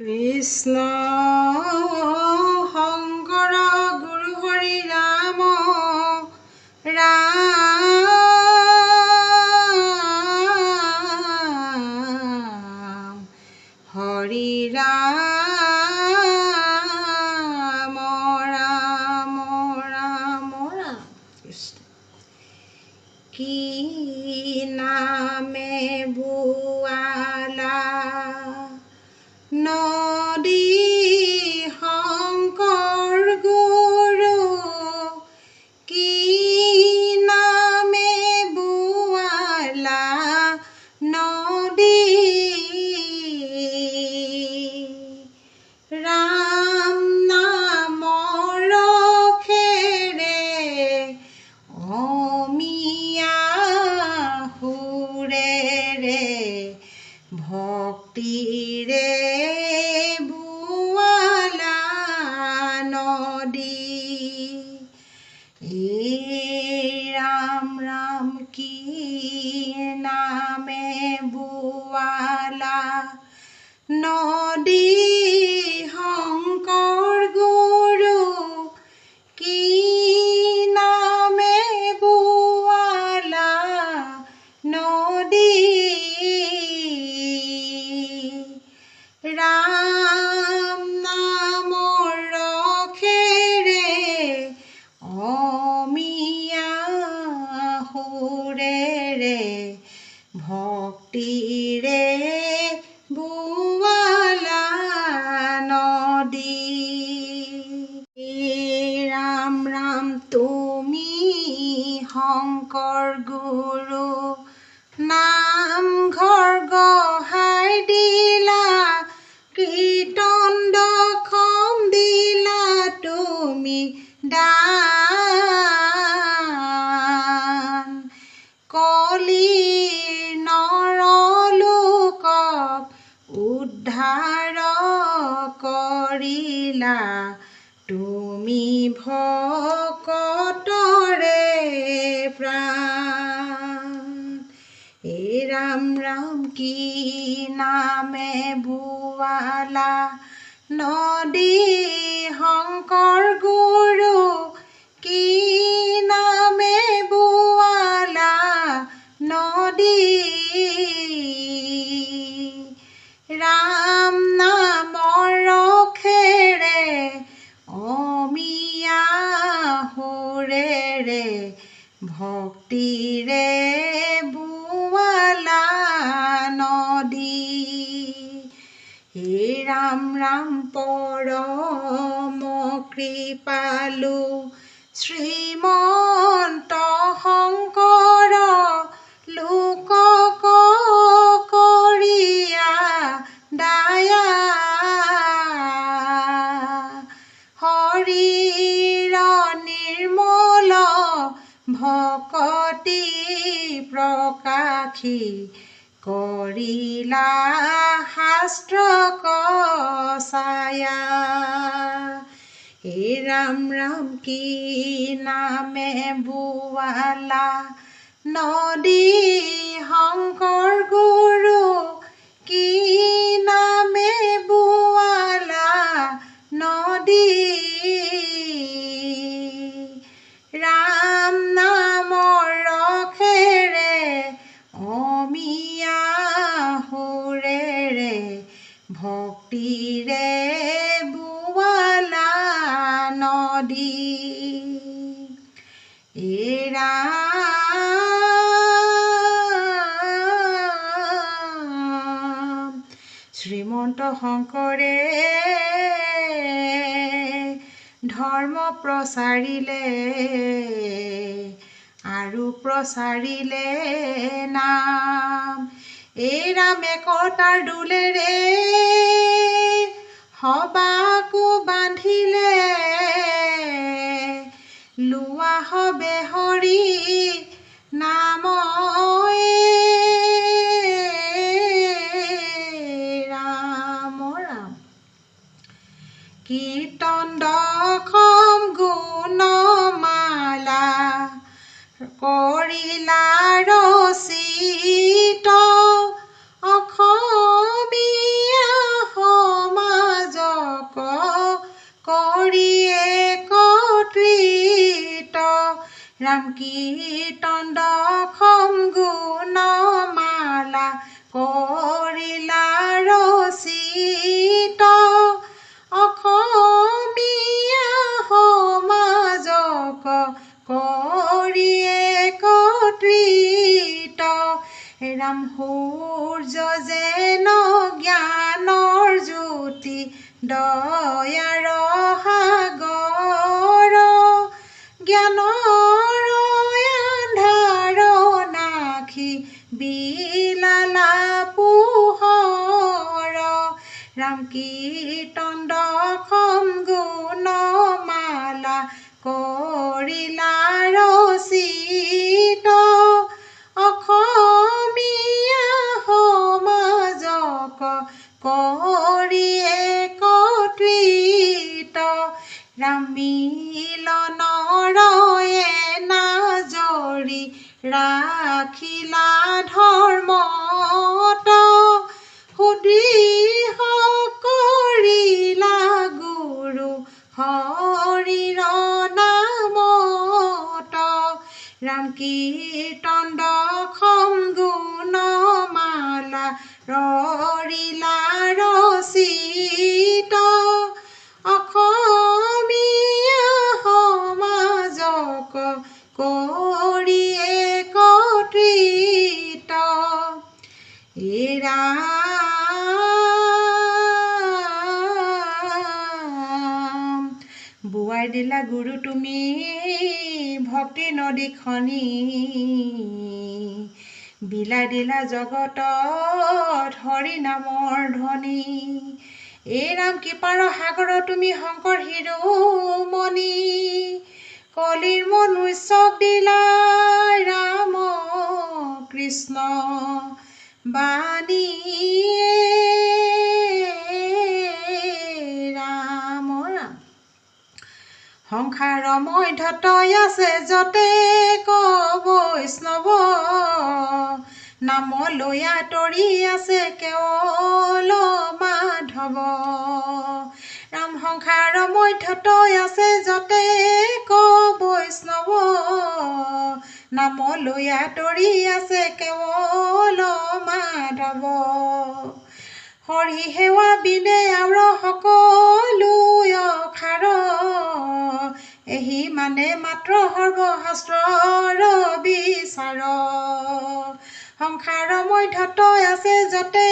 কৃষ্ণ শংকৰ গুৰু হৰি ৰাম ৰাম হৰি ৰাম ৰাম ৰাম ৰাম কৃষ্ণ কি নামে বোৱালা নদী শংকৰ গুৰু কি নামে বোৱালা নদী ৰাম নামৰ খেৰে অমিয়া সুৰেৰে ভক্তিৰে বোৱালা নদী ৰাম ৰাম কি নামে বোৱালা নদী শংকৰ গুৰু কি নামে বোৱালা নদী ৰাম নামৰ ৰসেৰে অমিয়া সুৰেৰে ভক্তিৰে বোৱালা নদী ৰাম ৰাম তুমি শংকৰ গুৰু নামঘৰ গঢ়াই দিলা কীৰ্তন দশম দিলা তুমি দান কলিৰ নৰলোকক উদ্ধাৰ কৰিলা তুমি ভকতৰে প্ৰাণ ৰাম ৰাম কি নামে বোৱালা নদী শংকৰ গুৰু কি নামে বোৱালা নদী ৰাম নামৰ ৰসেৰে অমিয়া সুৰেৰে ভক্তিৰে বোৱালা নদী ৰাম ৰাম পৰম কৃপালু শ্ৰীমন্ত শংকৰ লোকক কৰিয়া দায়া হৰিৰ নিৰ্মল ভকতি প্ৰকাশী কৰিলা শাস্ত্ৰ কচায়া ৰাম ৰাম কি নামে বোৱালা নদী শংকৰ গুৰু কি নামে বোৱালা নদী ৰাম নামৰ ৰসেৰে অমিয়া সুৰেৰে ভক্তিৰে বোৱালা নদী ৰাম শ্ৰীমন্ত শংকৰে ধৰ্ম প্ৰচাৰিলে আৰু প্ৰচাৰিলে নাম ৰাম একতাৰ দোলেৰে সবাকো বান্ধিলে লোৱা হবে হৰি নাম ৰাম ৰাম কীৰ্তন দশম গুণমালা কৰিলা ৰচিত অসমীয়া ৰাম কীৰ্তন দশম গুণমালা কৰিলা ৰচিত অসমীয়া সমাজক কৰি একত্ৰিত ৰাম সূৰ্য যেন জ্ঞানৰ জ্যোতি দয়াৰ সাগৰ জ্ঞানৰ আন্ধাৰ নাখি বিলালা পোহৰ ৰাম কীৰ্তন দশম গুণমালা কৰিলা ৰচিত অসমীয়া সমাজক কৰি একত্ৰিত ৰাম মিলনৰ এনাজৰি ৰাখিলা ধৰ্মত সুদৃঢ় কৰিলা গুৰু হৰিৰ নামত ৰাম কীৰ্তন দশম গুণমালা কৰিলা ৰচিত অসমীয়া সমাজক কৰি একত্ৰিত ৰাম বোৱাই দিলা গুৰু তুমি ভক্তি নদী খনি বিলাই দিলা জগতত হৰি নামৰ ধ্বনি ৰাম কৃপাৰ সাগৰ তুমি শংকৰ শিৰোমণি কলিৰ মনুষ্যক দিলা ৰাম কৃষ্ণ বাণী ৰাম ৰাম সংসাৰ মধ্যত আছে যতে ক বৈষ্ণৱ নামলৈ আঁতৰি আছে কেৱল মাধৱ ৰাম সংসাৰ মধ্যত আছে যতে ক বৈষ্ণৱ নামলৈ আঁতৰি আছে কেৱল মাধৱ হৰি সেৱা বিনে আৰু সকলো অখাৰ এহি মানে মাত্ৰ সৰ্বশাস্ত্ৰৰ বিচাৰ সংসাৰ মধ্যত আছে যতে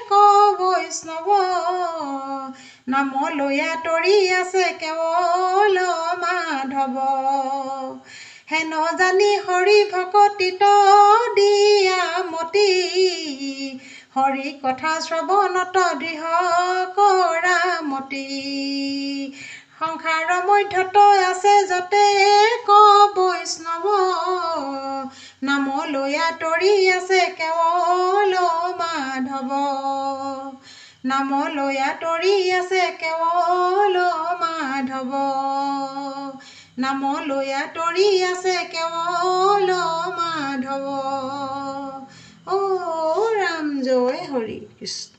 ক বৈষ্ণৱ নামলৈ আঁতৰি আছে কেৱল মাধৱ হেন জানি হৰি ভকতিত দিয়া মতি হৰি কথা শ্ৰৱণত দৃঢ় কৰা মতি সংসাৰ মধ্যত আছে যতে ক বৈষ্ণৱ নামলৈ আঁতৰি আছে কেৱল মাধৱ নামলৈ আঁতৰি আছে কেৱল মাধৱ নামলৈ আঁতৰি আছে কেৱল মাধৱ ৰাম জয় হৰি কৃষ্ণ।